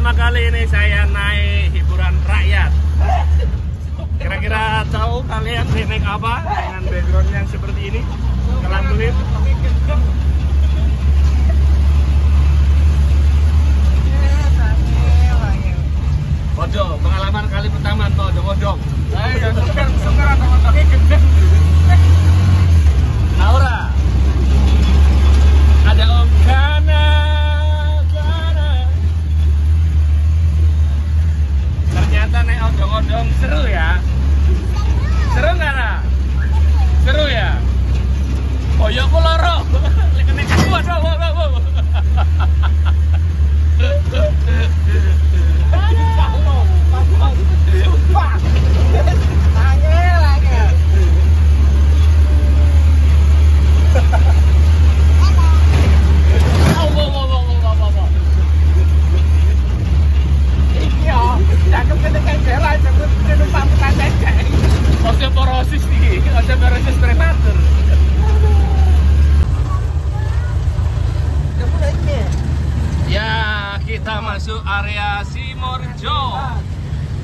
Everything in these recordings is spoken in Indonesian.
pertama kali ini saya naik hiburan rakyat. Kira-kira tahu kalian naik apa dengan background yang seperti ini? Kelantuin. Odong, pengalaman kali pertama tuh odong. Ayo, sekarang teman pakai gendeng. Aura. Ada Om Gana. Ternyata naik odong-odong seru ya. Seru nggak, Ra? Seru ya? Oh ya, aku loro. Naik waduh. Osteoporosis nih, osteoporosis prematur. Ya, kita masuk area Simorjo,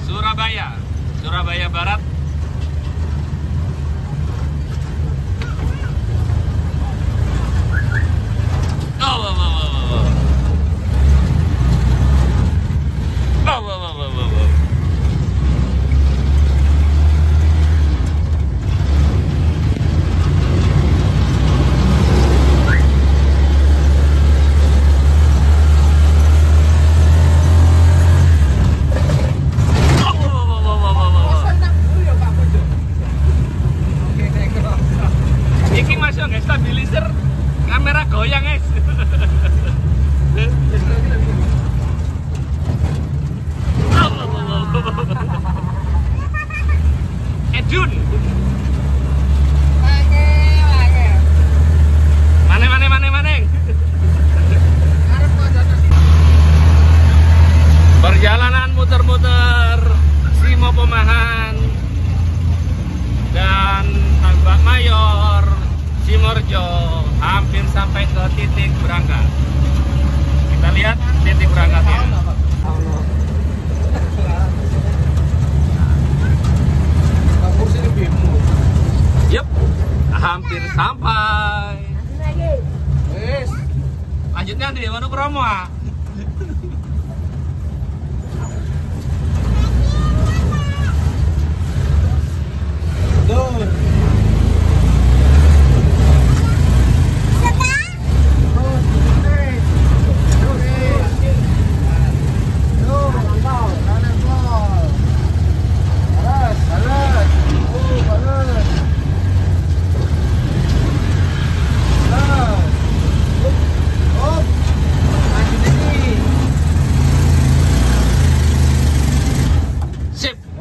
Surabaya, Surabaya Barat. Stabilizer kamera goyang, guys. Edun. Mana. Perjalanan muter-muter Simo Pemahan dan Tambak Mayor Simorjo, hampir sampai ke titik berangkat. Kita lihat titik berangkatnya. Yup, hampir sampai. Lanjutnya di Wonokromo.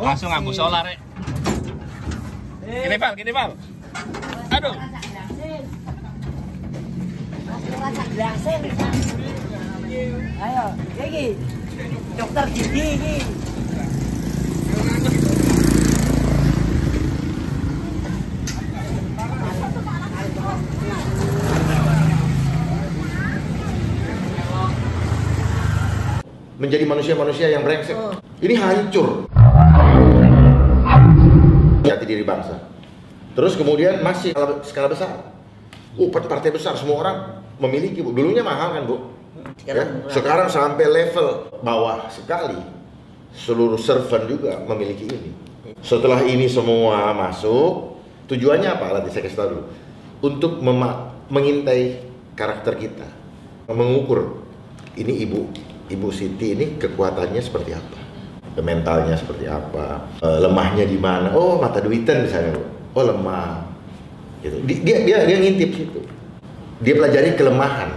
Langsung ngambil solar, rek. Gini, Val. Aduh. Ayo, gigi. Dokter gigi. Menjadi manusia-manusia yang brengsek. Ini hancur jati diri bangsa. Terus kemudian masih skala besar. Partai besar, semua orang memiliki, Bu. Dulunya mahal kan, Bu? Ya? Sekarang sampai level bawah sekali. Seluruh servant juga memiliki ini. Setelah ini semua masuk, tujuannya apa? Nanti saya kasih tahu dulu. Untuk mengintai karakter kita, mengukur ini Ibu Siti ini kekuatannya seperti apa, mentalnya seperti apa, lemahnya di mana. Oh, mata duitan misalnya, oh lemah. Gitu. Dia ngintip situ. Dia pelajari kelemahan.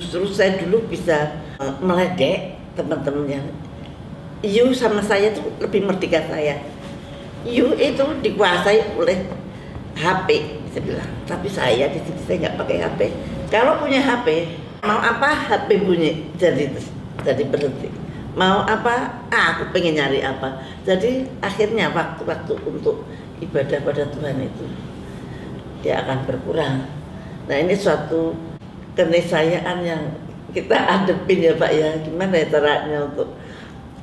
Justru saya dulu bisa meledek teman-temannya. You sama saya tuh lebih merdeka saya. You itu dikuasai oleh HP, saya bilang. Tapi saya di sini saya nggak pakai HP. Kalau punya HP, mau apa HP bunyi, jadi berhenti. Mau apa, aku pengen nyari apa. Jadi akhirnya waktu-waktu untuk ibadah pada Tuhan itu dia akan berkurang. Nah, ini suatu keniscayaan yang kita hadapin ya Pak ya. Gimana ya caranya untuk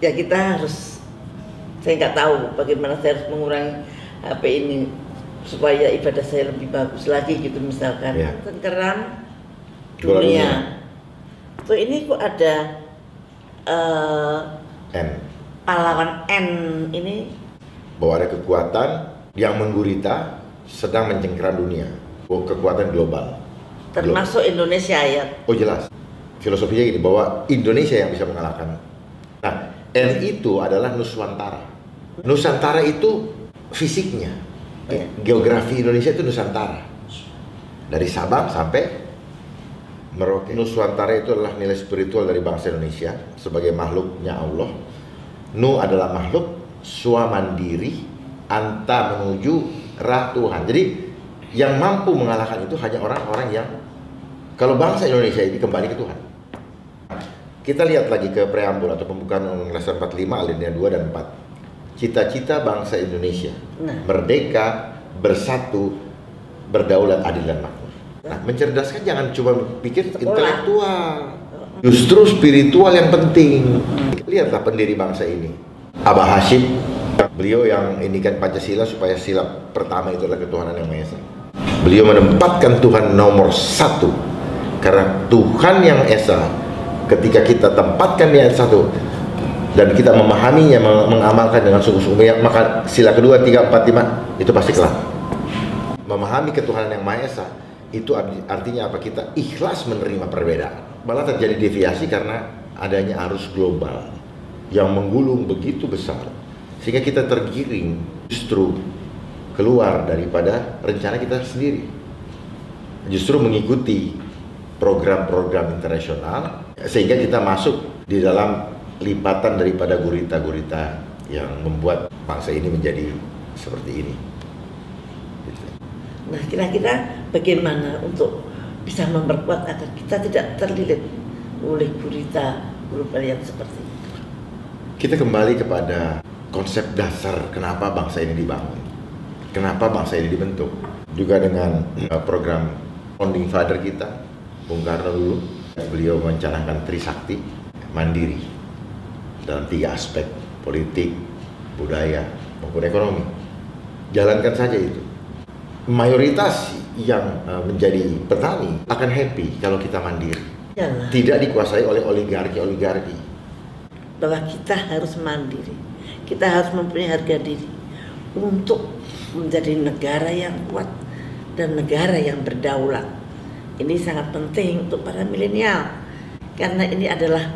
Ya kita harus, saya nggak tahu bagaimana saya harus mengurangi HP ini supaya ibadah saya lebih bagus lagi gitu misalkan. Ya. Tengkeran Bola dunia. Tuh ini kok ada N. pahlawan N ini. Bahwa ada kekuatan yang menggurita sedang mencengkeram dunia. Kekuatan global. Termasuk Indonesia ya. Oh jelas. Filosofinya gini, bahwa Indonesia yang bisa mengalahkan. Nah, N itu adalah Nuswantara. Nusantara itu fisiknya. Geografi Indonesia itu Nusantara. Dari Sabang sampai Merauke. Nuswantara itu adalah nilai spiritual dari bangsa Indonesia sebagai makhluknya Allah. Nu adalah makhluk swamandiri, anta menuju rah Tuhan. Jadi yang mampu mengalahkan itu hanya orang-orang yang, kalau bangsa Indonesia ini kembali ke Tuhan. Kita lihat lagi ke preambul atau pembukaan Undang-Undang 45 alinea 2 dan 4. Cita-cita bangsa Indonesia merdeka, bersatu, berdaulat, adil dan makmur. Nah, mencerdaskan jangan cuma pikir intelektual, justru spiritual yang penting. Lihatlah pendiri bangsa ini, Abah Hashim. Beliau yang indikan Pancasila supaya sila pertama itu adalah ketuhanan yang Maha Esa. Beliau menempatkan Tuhan nomor 1 karena Tuhan yang Esa, ketika kita tempatkan di ayat 1 dan kita memahaminya, mengamalkan dengan sungguh-sungguh, maka sila kedua, 3, 4, 5 itu pasti kelar. Memahami ketuhanan yang Maha Esa itu artinya apa? Kita ikhlas menerima perbedaan. Malah terjadi deviasi karena adanya arus global yang menggulung begitu besar sehingga kita tergiring justru keluar daripada rencana kita sendiri, justru mengikuti program-program internasional sehingga kita masuk di dalam lipatan daripada gurita-gurita yang membuat bangsa ini menjadi seperti ini. Nah, kira-kira bagaimana untuk bisa memperkuat agar kita tidak terlilit oleh gurita global yang seperti itu? Kita kembali kepada konsep dasar kenapa bangsa ini dibangun, kenapa bangsa ini dibentuk. Juga dengan program founding father kita, Bung Karno dulu, beliau mencanangkan Trisakti, mandiri dalam 3 aspek, politik, budaya, maupun ekonomi. Jalankan saja itu. Mayoritas yang menjadi petani akan happy kalau kita mandiri. Yalah. Tidak dikuasai oleh oligarki-oligarki. Bahwa kita harus mandiri, kita harus mempunyai harga diri untuk menjadi negara yang kuat dan negara yang berdaulat. Ini sangat penting untuk para milenial karena ini adalah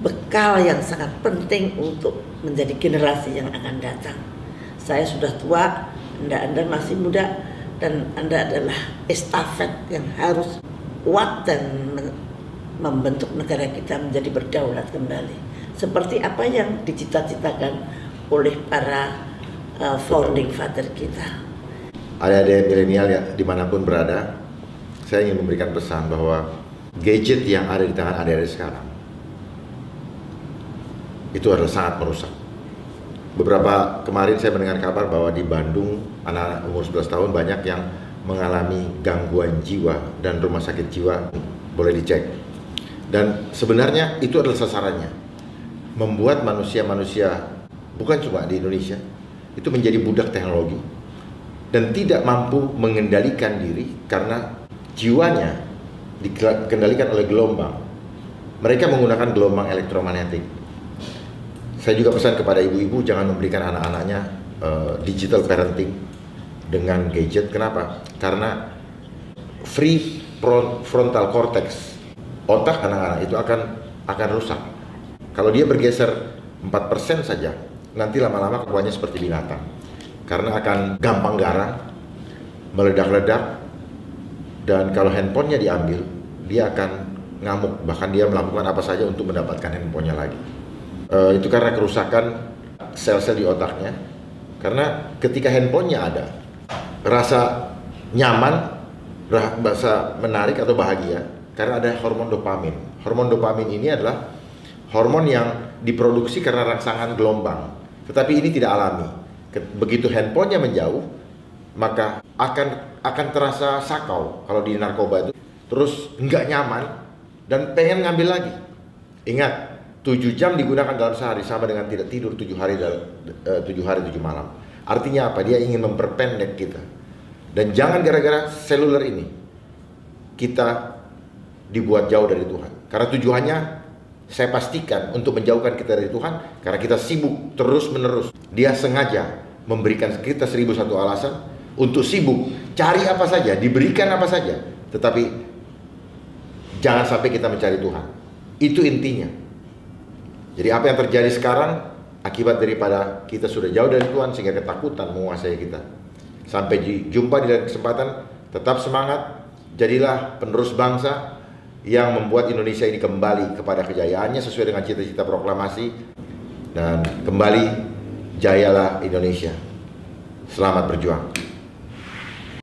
bekal yang sangat penting untuk menjadi generasi yang akan datang. Saya sudah tua, Anda masih muda, dan Anda adalah estafet yang harus kuat dan membentuk negara kita menjadi berdaulat kembali. Seperti apa yang dicita-citakan oleh para founding father kita. Adik-adik milenial ya dimanapun berada, saya ingin memberikan pesan bahwa gadget yang ada di tangan adik-adik sekarang itu adalah sangat merusak. Beberapa kemarin saya mendengar kabar bahwa di Bandung anak-anak umur 11 tahun banyak yang mengalami gangguan jiwa dan rumah sakit jiwa boleh dicek. Dan sebenarnya itu adalah sasarannya, membuat manusia-manusia bukan cuma di Indonesia itu menjadi budak teknologi dan tidak mampu mengendalikan diri karena jiwanya dikendalikan oleh gelombang. Mereka menggunakan gelombang elektromagnetik. Saya juga pesan kepada ibu-ibu jangan memberikan anak-anaknya digital parenting dengan gadget. Kenapa? Karena free frontal cortex, otak anak-anak itu akan rusak. Kalau dia bergeser 4% saja, nanti lama-lama kelakuannya seperti binatang. Karena akan gampang garang, meledak-ledak, dan kalau handphonenya diambil, dia akan ngamuk. Bahkan dia melakukan apa saja untuk mendapatkan handphonenya lagi. Itu karena kerusakan sel-sel di otaknya. Karena ketika handphonenya ada, rasa nyaman, rasa menarik atau bahagia, karena ada hormon dopamin. Hormon dopamin ini adalah hormon yang diproduksi karena rangsangan gelombang, tetapi ini tidak alami. Begitu handphonenya menjauh, maka akan terasa sakau kalau di narkoba itu, terus nggak nyaman dan pengen ngambil lagi. Ingat, 7 jam digunakan dalam sehari sama dengan tidak tidur 7 hari 7 malam. Artinya apa? Dia ingin memperpendek kita. Dan jangan gara-gara seluler ini kita dibuat jauh dari Tuhan. Karena tujuannya saya pastikan untuk menjauhkan kita dari Tuhan, karena kita sibuk terus-menerus. Dia sengaja memberikan kita 1001 alasan untuk sibuk, cari apa saja, diberikan apa saja, tetapi jangan sampai kita mencari Tuhan. Itu intinya. Jadi apa yang terjadi sekarang akibat daripada kita sudah jauh dari Tuhan sehingga ketakutan menguasai kita. Sampai jumpa di lain kesempatan, tetap semangat, jadilah penerus bangsa yang membuat Indonesia ini kembali kepada kejayaannya sesuai dengan cita-cita proklamasi, dan kembali jayalah Indonesia. Selamat berjuang.